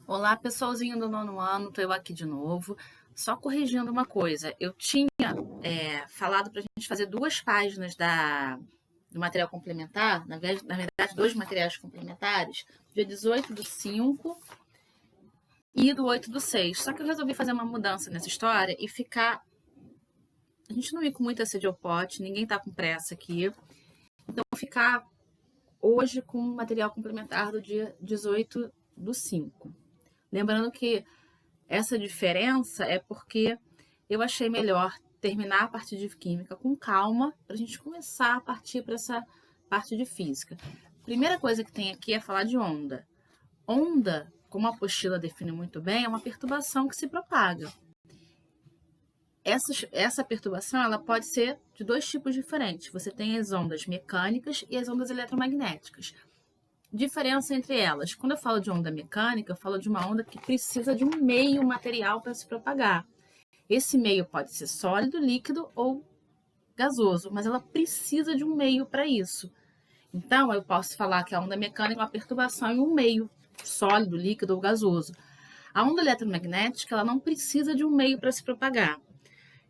Olá, pessoalzinho do nono ano, tô eu aqui de novo. Só corrigindo uma coisa, eu tinha falado para a gente fazer 2 páginas do material complementar, na verdade, 2 materiais complementares, dia 18/5 e do 8/6. Só que eu resolvi fazer uma mudança nessa história e ficar. A gente não ir com muita sede ao pote, ninguém tá com pressa aqui. Então, ficar hoje com o material complementar do dia 18/5. Lembrando que essa diferença é porque eu achei melhor terminar a parte de química com calma para a gente começar a partir para essa parte de física. Primeira coisa que tem aqui é falar de onda. Onda, como a apostila define muito bem, é uma perturbação que se propaga. Essa perturbação ela pode ser de 2 tipos diferentes. Você tem as ondas mecânicas e as ondas eletromagnéticas. Diferença entre elas. Quando eu falo de onda mecânica, eu falo de uma onda que precisa de um meio material para se propagar. Esse meio pode ser sólido, líquido ou gasoso, mas ela precisa de um meio para isso. Então, eu posso falar que a onda mecânica é uma perturbação em um meio, sólido, líquido ou gasoso. A onda eletromagnética ela não precisa de um meio para se propagar.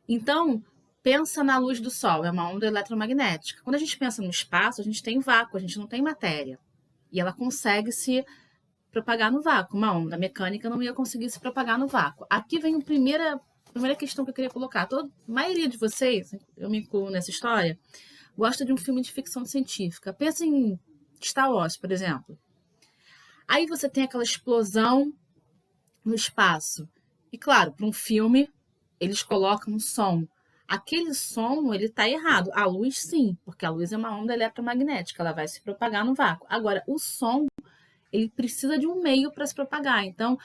Então, pensa na luz do Sol, é uma onda eletromagnética. Quando a gente pensa no espaço, a gente tem vácuo, a gente não tem matéria. E ela consegue se propagar no vácuo. Uma onda mecânica não ia conseguir se propagar no vácuo. Aqui vem a primeira questão que eu queria colocar. A maioria de vocês, eu me incluo nessa história, gosta de um filme de ficção científica. Pensa em Star Wars, por exemplo. Aí você tem aquela explosão no espaço. E claro, para um filme, eles colocam um som. Aquele som, ele está errado. A luz, sim, porque a luz é uma onda eletromagnética, ela vai se propagar no vácuo. Agora, o som, ele precisa de um meio para se propagar. Então,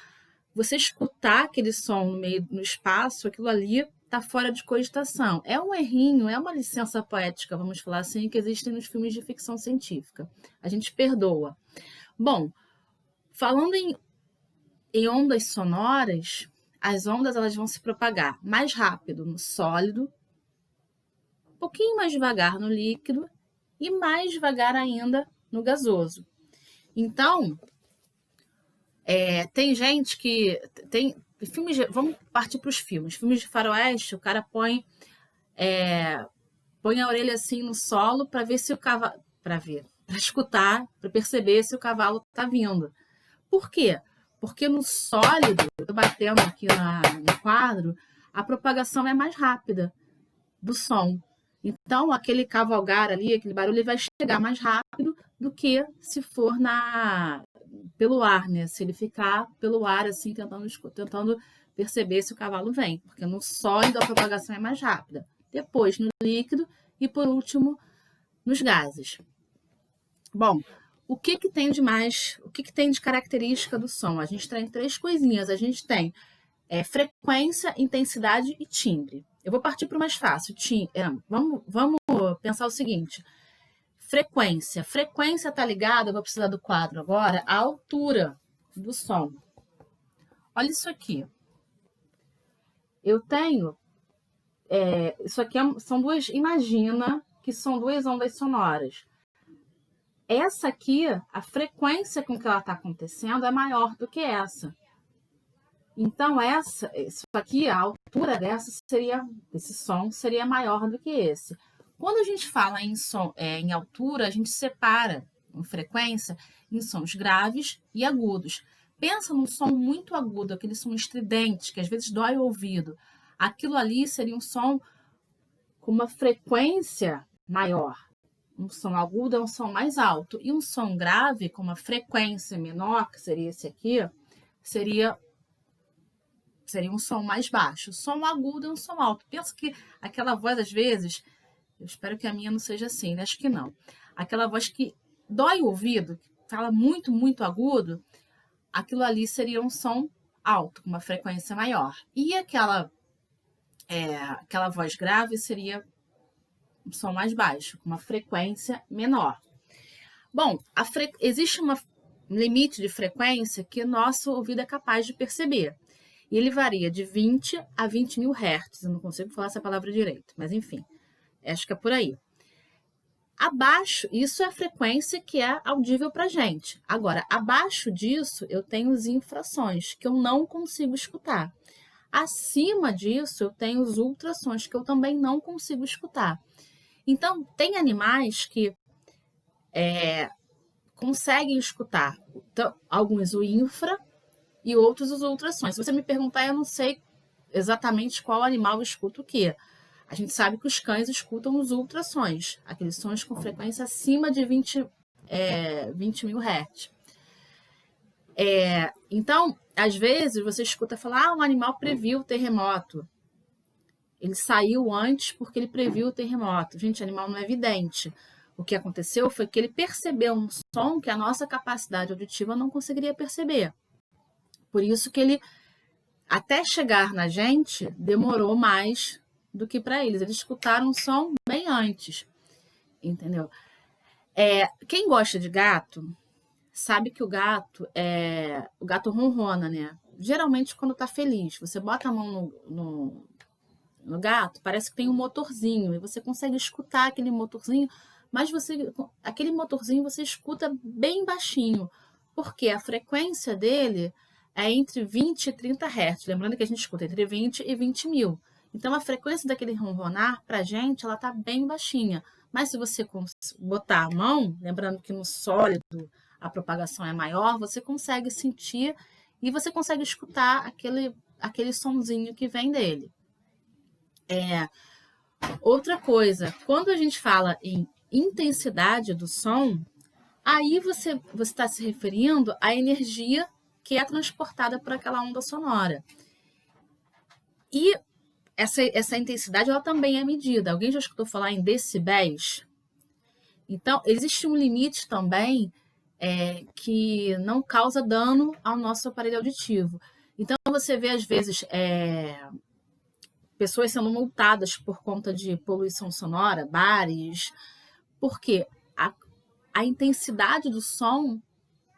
você escutar aquele som no espaço, aquilo ali está fora de cogitação. É um errinho, é uma licença poética, vamos falar assim, que existem nos filmes de ficção científica. A gente perdoa. Bom, falando em ondas sonoras, as ondas elas vão se propagar mais rápido no sólido, um pouquinho mais devagar no líquido e mais devagar ainda no gasoso. Então, tem gente que tem filmes vamos partir para os filmes. Filmes de faroeste, o cara põe a orelha assim no solo para ver se o cavalo, para escutar, para perceber se o cavalo está vindo. Por quê? Porque no sólido, eu tô batendo aqui no quadro, a propagação é mais rápida do som. Então, aquele cavalgar ali, aquele barulho, ele vai chegar mais rápido do que se for pelo ar, né? Se ele ficar pelo ar, assim, tentando perceber se o cavalo vem. Porque no sólido a propagação é mais rápida. Depois no líquido e, por último, nos gases. Bom, o que tem de mais? O que tem de característica do som? A gente tem 3 coisinhas. A gente tem frequência, intensidade e timbre. Eu vou partir para o mais fácil. Vamos pensar o seguinte. Frequência. Frequência está ligada, eu vou precisar do quadro agora, à altura do som. Olha isso aqui. Eu tenho... isso aqui são duas... Imagina que são 2 ondas sonoras. Essa aqui, a frequência com que ela está acontecendo é maior do que essa. Então, isso aqui, a altura desse som seria maior do que esse. Quando a gente fala em altura, a gente separa em frequência em sons graves e agudos. Pensa num som muito agudo, aquele som estridente, que às vezes dói o ouvido. Aquilo ali seria um som com uma frequência maior. Um som agudo é um som mais alto. E um som grave, com uma frequência menor, que seria esse aqui, seria um som mais baixo. Som agudo é um som alto. Penso que aquela voz, às vezes, eu espero que a minha não seja assim, né? Acho que não. Aquela voz que dói o ouvido, que fala muito, muito agudo, aquilo ali seria um som alto, com uma frequência maior. E aquela voz grave seria um som mais baixo, com uma frequência menor. Bom, existe um limite de frequência que nosso ouvido é capaz de perceber. E ele varia de 20 a 20 mil hertz. Eu não consigo falar essa palavra direito, mas enfim, acho que é por aí. Abaixo, isso é a frequência que é audível para gente. Agora, abaixo disso, eu tenho os infrassons, que eu não consigo escutar. Acima disso, eu tenho os ultrassons, que eu também não consigo escutar. Então, tem animais que conseguem escutar, então, alguns o infra e outros os ultrassons. Se você me perguntar, eu não sei exatamente qual animal escuta o quê. A gente sabe que os cães escutam os ultrassons, aqueles sons com frequência acima de 20 mil Hz. Então, às vezes, você escuta falar, um animal previu o terremoto. Ele saiu antes porque ele previu o terremoto. Gente, o animal não é vidente. O que aconteceu foi que ele percebeu um som que a nossa capacidade auditiva não conseguiria perceber. Por isso que ele, até chegar na gente, demorou mais do que para eles. Eles escutaram um som bem antes, entendeu? Quem gosta de gato sabe que o gato ronrona, né? Geralmente quando tá feliz, você bota a mão no gato, parece que tem um motorzinho e você consegue escutar aquele motorzinho, mas aquele motorzinho você escuta bem baixinho, porque a frequência dele é entre 20 e 30 Hz. Lembrando que a gente escuta entre 20 e 20 mil. Então, a frequência daquele ronronar, pra gente, ela tá bem baixinha. Mas se você botar a mão, lembrando que no sólido a propagação é maior, você consegue sentir e você consegue escutar aquele sonzinho que vem dele. Outra coisa, quando a gente fala em intensidade do som, aí você está se referindo à energia que é transportada por aquela onda sonora. E essa intensidade ela também é medida. Alguém já escutou falar em decibéis? Então, existe um limite também que não causa dano ao nosso aparelho auditivo. Então, você vê, às vezes, pessoas sendo multadas por conta de poluição sonora, bares, porque a intensidade do som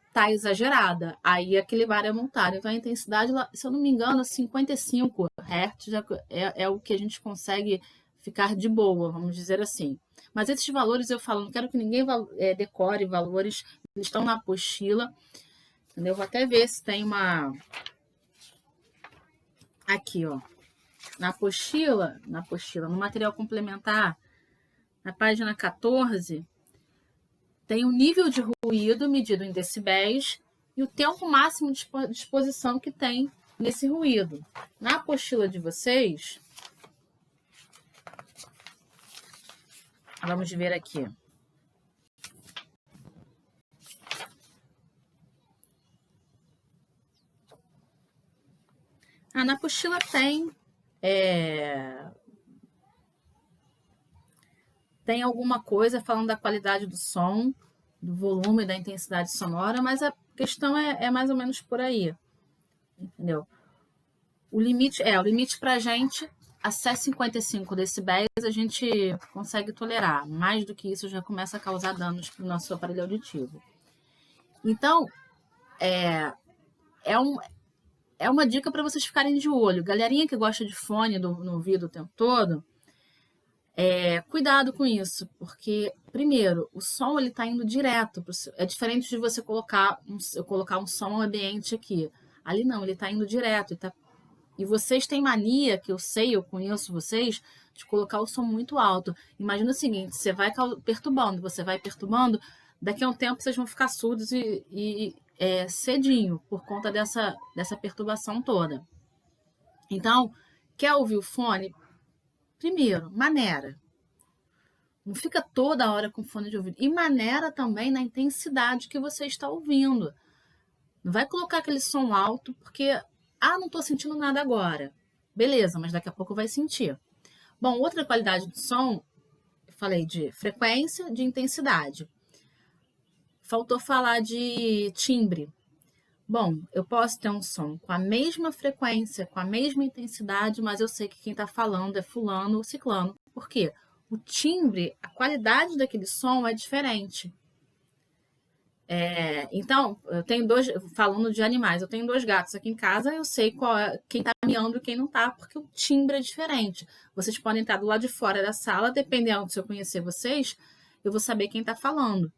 está exagerada. Aí aquele bar é multado. Então a intensidade, se eu não me engano, 55 Hz é o que a gente consegue ficar de boa, vamos dizer assim. Mas esses valores eu falo, não quero que ninguém decore valores, eles estão na apostila. Entendeu? Vou até ver se tem uma. Aqui, ó. Na apostila, no material complementar, na página 14, tem o nível de ruído medido em decibéis e o tempo máximo de exposição que tem nesse ruído. Na apostila de vocês, vamos ver aqui. Na apostila tem alguma coisa falando da qualidade do som, do volume, da intensidade sonora, mas a questão é mais ou menos por aí, entendeu? O limite para a gente, até 55 decibéis, a gente consegue tolerar. Mais do que isso já começa a causar danos para o nosso aparelho auditivo. Então, é uma dica para vocês ficarem de olho. Galerinha que gosta de fone no ouvido o tempo todo, cuidado com isso, porque, primeiro, o som ele está indo direto. É diferente de você colocar um som ambiente aqui. Ali não, ele está indo direto. E vocês têm mania, que eu conheço vocês, de colocar o som muito alto. Imagina o seguinte, você vai perturbando, daqui a um tempo vocês vão ficar surdos cedinho, por conta dessa perturbação toda. Então, quer ouvir o fone? Primeiro, maneira. Não fica toda hora com fone de ouvido. E maneira também na intensidade que você está ouvindo. Não vai colocar aquele som alto, porque, não estou sentindo nada agora. Beleza, mas daqui a pouco vai sentir. Bom, outra qualidade do som, eu falei de frequência, de intensidade. Faltou falar de timbre. Bom, eu posso ter um som com a mesma frequência, com a mesma intensidade, mas eu sei que quem está falando é fulano ou ciclano. Por quê? O timbre, a qualidade daquele som é diferente. Então, falando de animais, eu tenho 2 gatos aqui em casa, eu sei quem está miando e quem não está, porque o timbre é diferente. Vocês podem estar do lado de fora da sala, dependendo se eu conhecer vocês, eu vou saber quem está falando.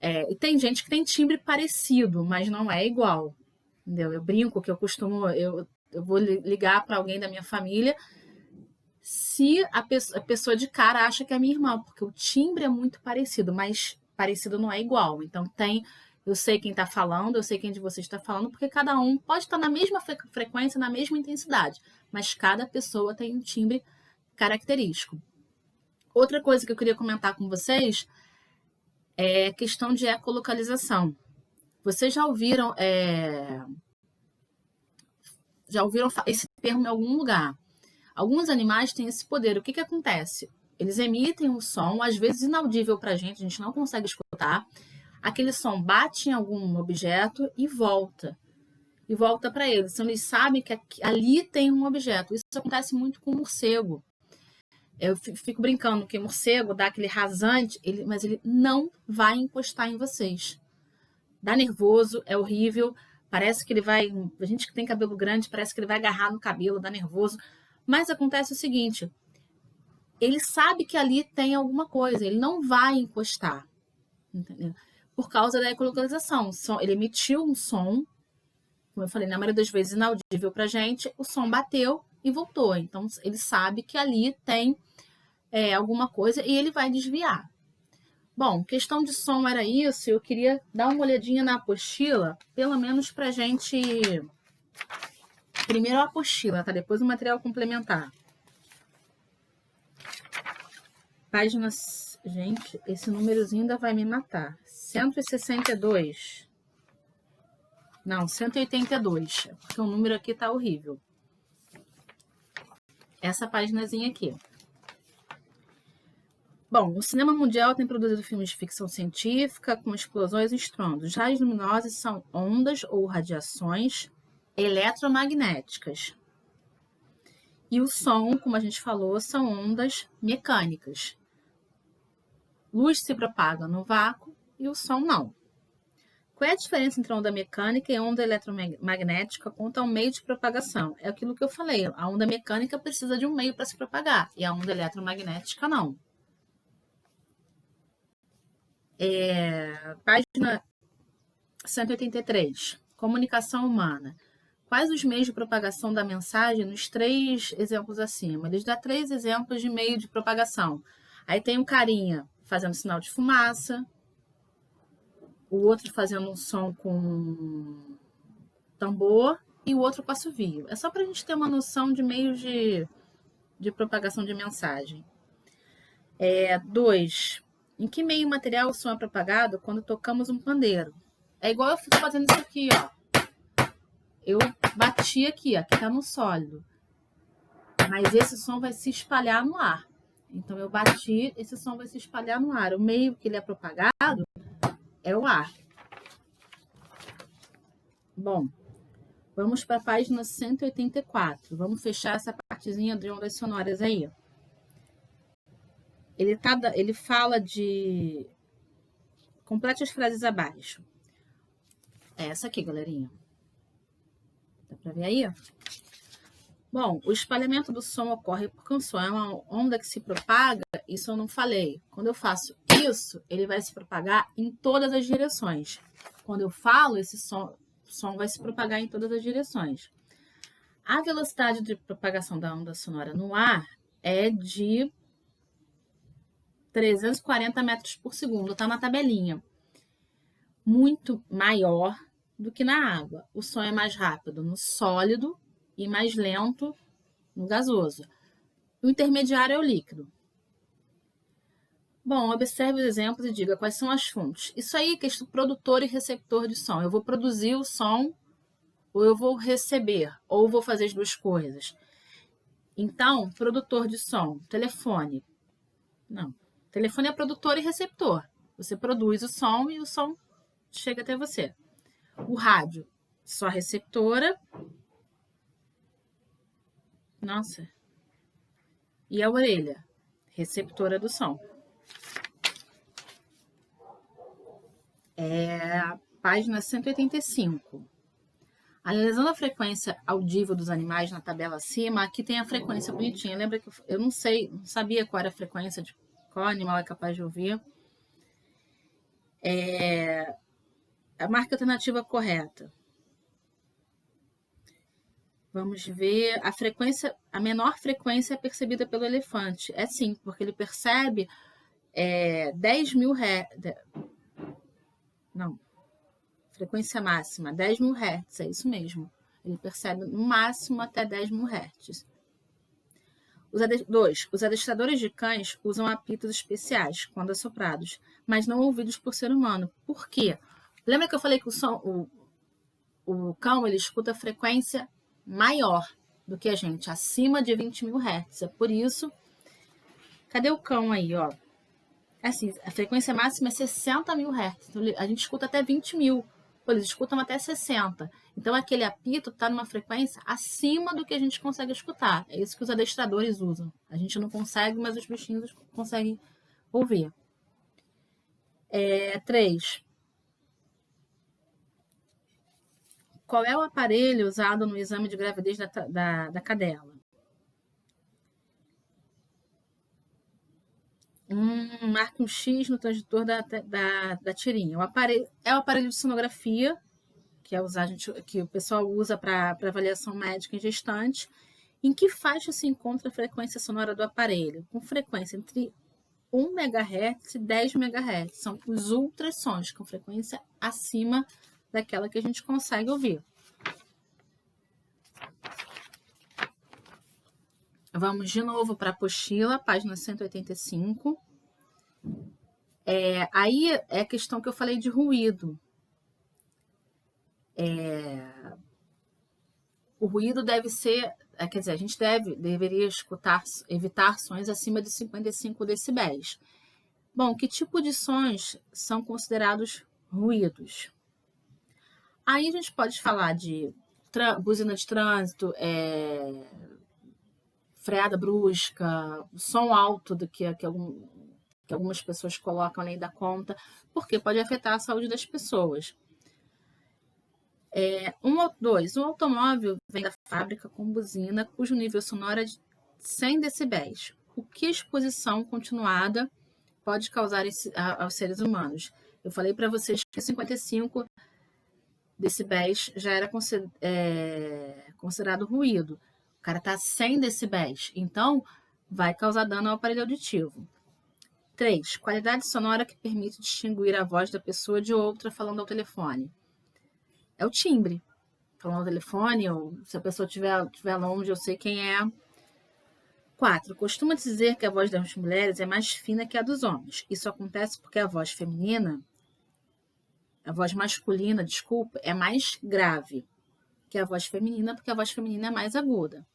E tem gente que tem timbre parecido, mas não é igual. Entendeu? Eu brinco que eu vou ligar para alguém da minha família se a pessoa de cara acha que é minha irmã, porque o timbre é muito parecido, mas parecido não é igual. Então eu sei quem está falando, eu sei quem de vocês está falando, porque cada um pode estar na mesma frequência, na mesma intensidade, mas cada pessoa tem um timbre característico. Outra coisa que eu queria comentar com vocês é a questão de ecolocalização. Vocês já ouviram esse termo em algum lugar? Alguns animais têm esse poder. O que acontece? Eles emitem um som, às vezes inaudível para a gente não consegue escutar. Aquele som bate em algum objeto e volta. E volta para eles. Então, eles sabem que ali tem um objeto. Isso acontece muito com o morcego. Eu fico brincando que o morcego dá aquele rasante, mas ele não vai encostar em vocês. Dá nervoso, é horrível. Parece que ele vai... A gente que tem cabelo grande, parece que ele vai agarrar no cabelo, dá nervoso. Mas acontece o seguinte, ele sabe que ali tem alguma coisa, ele não vai encostar, entendeu? Por causa da ecolocalização. Ele emitiu um som, como eu falei, na maioria das vezes inaudível pra gente, o som bateu e voltou. Então, ele sabe que ali tem alguma coisa e ele vai desviar. Bom, questão de som era isso, eu queria dar uma olhadinha na apostila, pelo menos pra gente... Primeiro a apostila, tá? Depois o material complementar. Páginas... Gente, esse númerozinho ainda vai me matar. 162. Não, 182. Porque o número aqui tá horrível. Essa paginazinha aqui. Bom, o cinema mundial tem produzido filmes de ficção científica com explosões e estrondos. Raios luminosos são ondas ou radiações eletromagnéticas. E o som, como a gente falou, são ondas mecânicas. Luz se propaga no vácuo e o som não. Qual é a diferença entre onda mecânica e onda eletromagnética quanto ao meio de propagação? É aquilo que eu falei, a onda mecânica precisa de um meio para se propagar e a onda eletromagnética não. Página 183. Comunicação humana. Quais os meios de propagação da mensagem nos 3 exemplos acima? Eles dão 3 exemplos de meio de propagação. Aí tem um carinha fazendo sinal de fumaça, o outro fazendo um som com tambor e o outro com assovio. É só para a gente ter uma noção de meios de propagação de mensagem. 2. Em que meio material o som é propagado quando tocamos um pandeiro? É igual eu fico fazendo isso aqui, ó. Eu bati aqui tá no sólido. Mas esse som vai se espalhar no ar. Então, eu bati, esse som vai se espalhar no ar. O meio que ele é propagado é o ar. Bom, vamos para a página 184. Vamos fechar essa partezinha de ondas sonoras aí. Ele fala de... Complete as frases abaixo. É essa aqui, galerinha. Dá para ver aí? Bom, o espalhamento do som ocorre porque o som é uma onda que se propaga, isso eu não falei. Quando eu faço isso, ele vai se propagar em todas as direções. Quando eu falo, esse som vai se propagar em todas as direções. A velocidade de propagação da onda sonora no ar é de 340 metros por segundo, tá na tabelinha. Muito maior do que na água. O som é mais rápido no sólido e mais lento no gasoso. O intermediário é o líquido. Bom, observe os exemplos e diga quais são as fontes. Isso aí é questão produtor e receptor de som. Eu vou produzir o som ou eu vou receber, ou vou fazer as duas coisas. Então, produtor de som, telefone. Não, telefone é produtor e receptor. Você produz o som e o som chega até você. O rádio, só receptora. Nossa. E a orelha, receptora do som. Página 185. Analisando a frequência audível dos animais na tabela acima, aqui tem a frequência bonitinha. Lembra que eu não sabia qual era a frequência qual animal é capaz de ouvir. A marca alternativa correta. Vamos ver a frequência, a menor frequência é percebida pelo elefante. É sim, porque ele percebe 10.000 Hz. Não, frequência máxima, 10.000 Hz, é isso mesmo. Ele percebe no máximo até 10.000 Hz. 2. Os adestradores de cães usam apitos especiais quando assoprados, mas não ouvidos por ser humano. Por quê? Lembra que eu falei que o cão ele escuta a frequência maior do que a gente, acima de 20.000 Hz. É por isso. Cadê o cão aí, ó? Assim, a frequência máxima é 60.000 Hz. Então, a gente escuta até 20.000. Eles escutam até 60. Então, aquele apito está numa frequência acima do que a gente consegue escutar. É isso que os adestradores usam. A gente não consegue, mas os bichinhos conseguem ouvir. 3. Qual é o aparelho usado no exame de gravidez da cadela? Marque um X no transitor da tirinha. É o aparelho de sonografia, que é que o pessoal usa para avaliação médica em gestantes. Em que faixa se encontra a frequência sonora do aparelho? Com frequência entre 1 MHz e 10 MHz. São os ultrassons, com frequência acima daquela que a gente consegue ouvir. Vamos de novo para a apostila, página 185. Aí é a questão que eu falei de ruído. O ruído deve ser, quer dizer, a gente deveria evitar sons acima de 55 decibéis. Bom, que tipo de sons são considerados ruídos? Aí a gente pode falar de buzina de trânsito, freada brusca, som alto do que algumas pessoas colocam além da conta, porque pode afetar a saúde das pessoas. 2. Um automóvel vem da fábrica com buzina cujo nível sonoro é de 100 decibéis. O que a exposição continuada pode causar aos seres humanos? Eu falei para vocês que 55 decibéis já era considerado ruído. O cara está a 100 decibéis, então vai causar dano ao aparelho auditivo. 3. Qualidade sonora que permite distinguir a voz da pessoa de outra falando ao telefone. É o timbre. Falando ao telefone, ou se a pessoa estiver longe, eu sei quem é. 4. Costuma dizer que a voz das mulheres é mais fina que a dos homens. Isso acontece porque a voz masculina, é mais grave que a voz feminina, porque a voz feminina é mais aguda.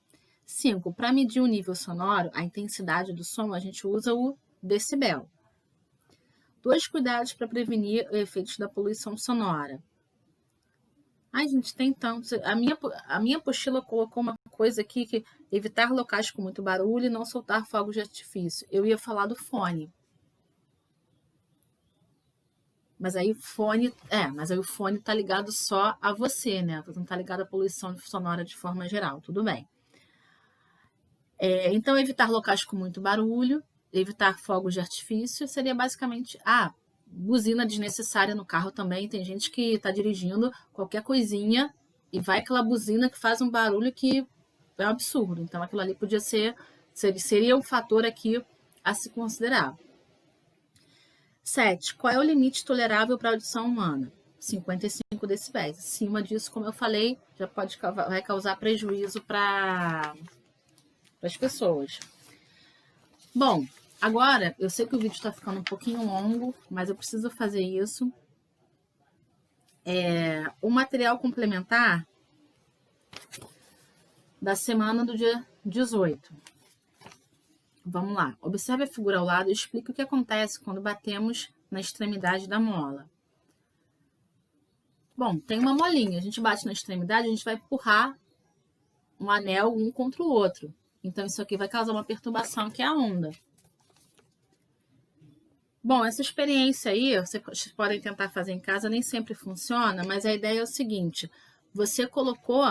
5. Para medir o nível sonoro, a intensidade do som, a gente usa o decibel. 2 cuidados para prevenir efeitos da poluição sonora. Ai, gente, tem tantos. A minha apostila colocou uma coisa aqui que evitar locais com muito barulho e não soltar fogos de artifício. Eu ia falar do fone. Mas aí o fone tá ligado só a você, né? Não tá ligado à poluição sonora de forma geral, tudo bem. Então, evitar locais com muito barulho, evitar fogos de artifício, seria basicamente buzina desnecessária no carro também. Tem gente que está dirigindo qualquer coisinha e vai aquela buzina que faz um barulho que é um absurdo. Então, aquilo ali seria um fator aqui a se considerar. 7. Qual é o limite tolerável para a audição humana? 55 decibéis. Acima disso, como eu falei, vai causar prejuízo para as pessoas. Bom, agora, eu sei que o vídeo está ficando um pouquinho longo, mas eu preciso fazer isso. O material complementar da semana do dia 18. Vamos lá. Observe a figura ao lado e explique o que acontece quando batemos na extremidade da mola. Bom, tem uma molinha. A gente bate na extremidade, a gente vai empurrar um anel um contra o outro. Então, isso aqui vai causar uma perturbação, que é a onda. Bom, essa experiência aí, vocês podem tentar fazer em casa, nem sempre funciona, mas a ideia é o seguinte: você colocou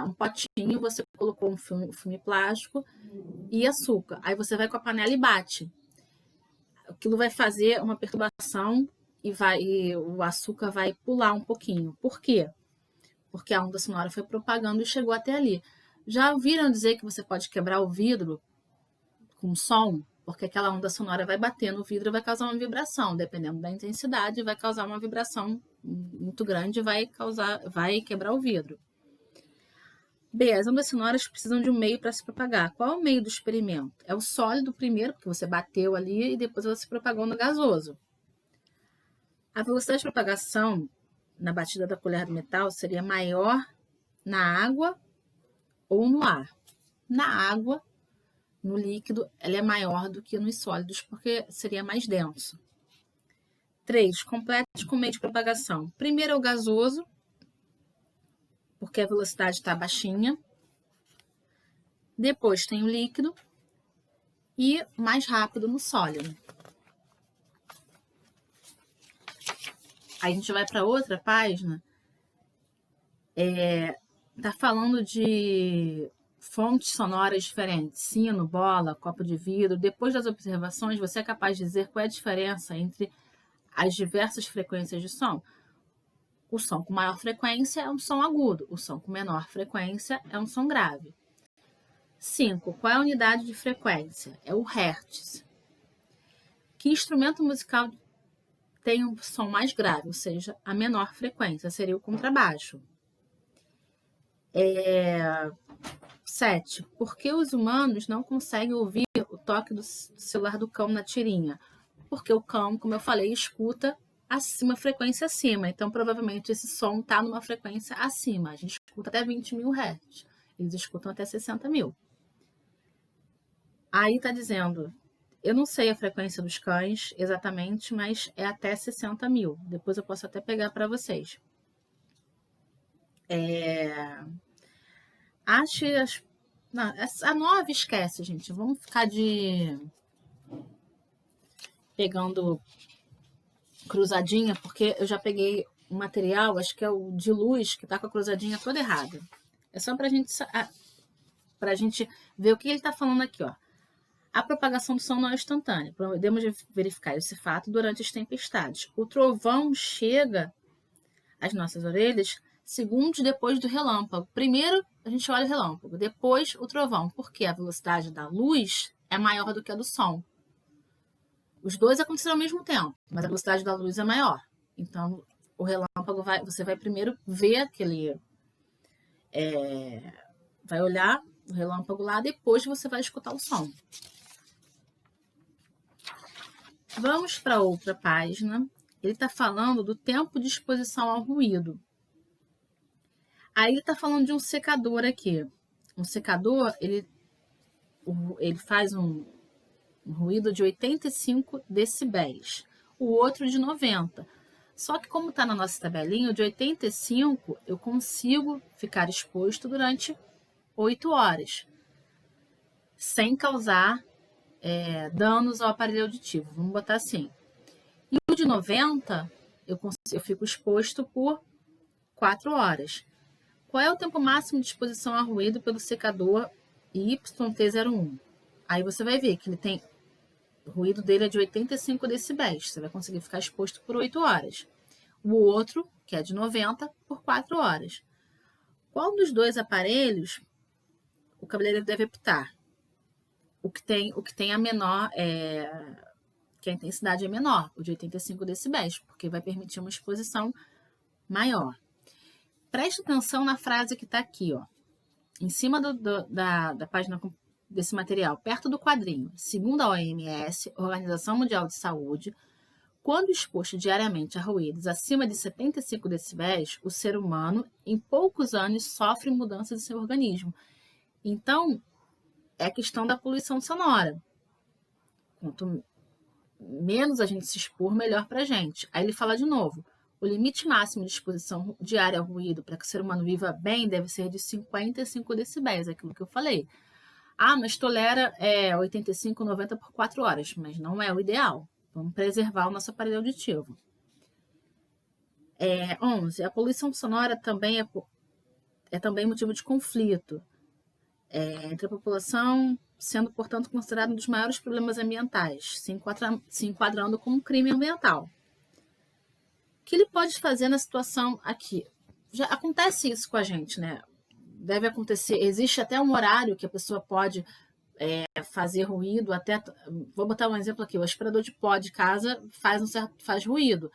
um potinho, você colocou um filme plástico e açúcar. Aí você vai com a panela e bate. aquilo vai fazer uma perturbação e o açúcar vai pular um pouquinho. Por quê? Porque a onda sonora foi propagando e chegou até ali. Já ouviram dizer que você pode quebrar o vidro com som? Porque aquela onda sonora vai bater no vidro e vai causar uma vibração. Dependendo da intensidade, vai causar uma vibração muito grande e vai quebrar o vidro. B. As ondas sonoras precisam de um meio para se propagar. Qual é o meio do experimento? É o sólido primeiro, porque você bateu ali e depois você propagou no gasoso. A velocidade de propagação na batida da colher do metal seria maior na água ou no ar. Na água, no líquido, ela é maior do que nos sólidos, porque seria mais denso. 3. Complete com meio de propagação. Primeiro é o gasoso, porque a velocidade está baixinha. Depois tem o líquido e mais rápido no sólido. Aí a gente vai para outra página. Tá falando de fontes sonoras diferentes, sino, bola, copo de vidro. Depois das observações, você é capaz de dizer qual é a diferença entre as diversas frequências de som? O som com maior frequência é um som agudo, o som com menor frequência é um som grave. 5. Qual é a unidade de frequência? É o hertz. Que instrumento musical tem um som mais grave, ou seja, a menor frequência? Seria o contrabaixo. 7. Por que os humanos não conseguem ouvir o toque do celular do cão na tirinha? Porque o cão, como eu falei, escuta uma frequência acima. Então, provavelmente, esse som está numa frequência acima. A gente escuta até 20 mil Hz. Eles escutam até 60 mil. Aí está dizendo, eu não sei a frequência dos cães exatamente, mas é até 60 mil. Depois eu posso até pegar para vocês. Não, a 9 esquece, gente. Vamos ficar pegando cruzadinha, porque eu já peguei um material, acho que é o de luz, que tá com a cruzadinha toda errada. É só pra gente ver o que ele tá falando aqui, ó. A propagação do som não é instantânea. Podemos verificar esse fato durante as tempestades. O trovão chega às nossas orelhas segundos depois do relâmpago. Primeiro, a gente olha o relâmpago, depois o trovão, porque a velocidade da luz é maior do que a do som. Os dois aconteceram ao mesmo tempo, mas a velocidade da luz é maior. Então, o relâmpago você vai primeiro ver aquele... vai olhar o relâmpago lá, depois você vai escutar o som. Vamos para outra página. Ele está falando do tempo de exposição ao ruído. Aí ele está falando de um secador aqui. Um secador, ele faz um ruído de 85 decibéis. O outro de 90. Só que como está na nossa tabelinha, o de 85 eu consigo ficar exposto durante 8 horas. Sem causar danos ao aparelho auditivo. Vamos botar assim. E o de 90, eu fico exposto por 4 horas. Qual é o tempo máximo de exposição a ruído pelo secador YT01? Aí você vai ver que ele tem... O ruído dele é de 85 decibéis. Você vai conseguir ficar exposto por 8 horas. O outro, que é de 90, por 4 horas. Qual dos dois aparelhos o cabeleireiro deve optar? O que tem a menor... que a intensidade é menor, o de 85 decibéis, porque vai permitir uma exposição maior. Preste atenção na frase que está aqui, ó, em cima da página desse material, perto do quadrinho. Segundo a OMS, Organização Mundial de Saúde, quando exposto diariamente a ruídos acima de 75 decibéis, o ser humano, em poucos anos, sofre mudanças em seu organismo. Então, é a questão da poluição sonora. Quanto menos a gente se expor, melhor para a gente. Aí ele fala de novo. O limite máximo de exposição diária ao ruído para que o ser humano viva bem deve ser de 55 decibéis, aquilo que eu falei. Ah, mas tolera 85, 90 por 4 horas, mas não é o ideal. Vamos preservar o nosso aparelho auditivo. 11. A poluição sonora também é também motivo de conflito entre a população sendo, portanto, considerado um dos maiores problemas ambientais, se enquadrando como crime ambiental. O que ele pode fazer na situação aqui? Já acontece isso com a gente, né? Deve acontecer, existe até um horário que a pessoa pode fazer ruído, até, vou botar um exemplo aqui, o aspirador de pó de casa faz ruído.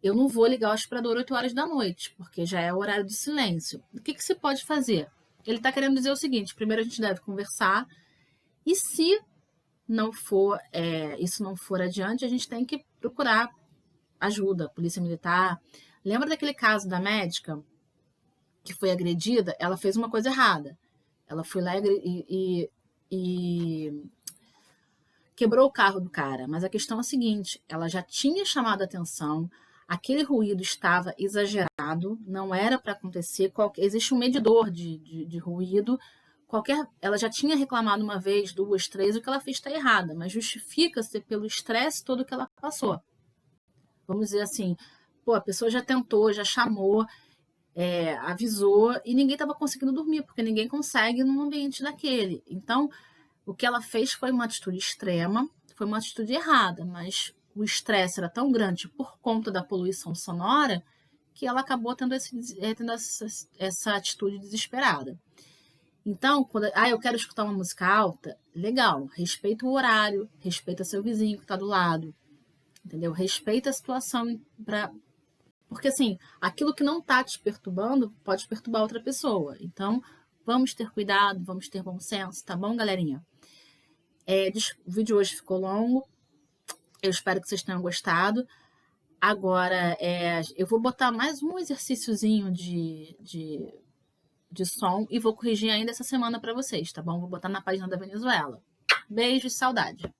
Eu não vou ligar o aspirador 8 horas da noite, porque já é o horário de silêncio. O que se pode fazer? Ele está querendo dizer o seguinte: primeiro a gente deve conversar, e se não for, isso não for adiante, a gente tem que procurar ajuda, polícia militar. Lembra daquele caso da médica que foi agredida? Ela fez uma coisa errada. Ela foi lá e quebrou o carro do cara. Mas a questão é a seguinte: ela já tinha chamado a atenção, aquele ruído estava exagerado, não era para acontecer. Existe um medidor de ruído. Ela já tinha reclamado uma vez, duas, três, o que ela fez está errada, mas justifica-se pelo estresse todo que ela passou. Vamos dizer assim, pô, a pessoa já tentou, já chamou, avisou, e ninguém estava conseguindo dormir, porque ninguém consegue num ambiente daquele. Então, o que ela fez foi uma atitude extrema, foi uma atitude errada, mas o estresse era tão grande por conta da poluição sonora que ela acabou tendo essa atitude desesperada. Então, quando eu quero escutar uma música alta, legal, respeita o horário, respeita seu vizinho que está do lado, entendeu? Respeita a situação, porque assim, aquilo que não está te perturbando pode perturbar outra pessoa. Então, vamos ter cuidado, vamos ter bom senso, tá bom, galerinha? O vídeo hoje ficou longo, eu espero que vocês tenham gostado. Agora, eu vou botar mais um exercíciozinho de som e vou corrigir ainda essa semana para vocês, tá bom? Vou botar na página da Venezuela. Beijo e saudade!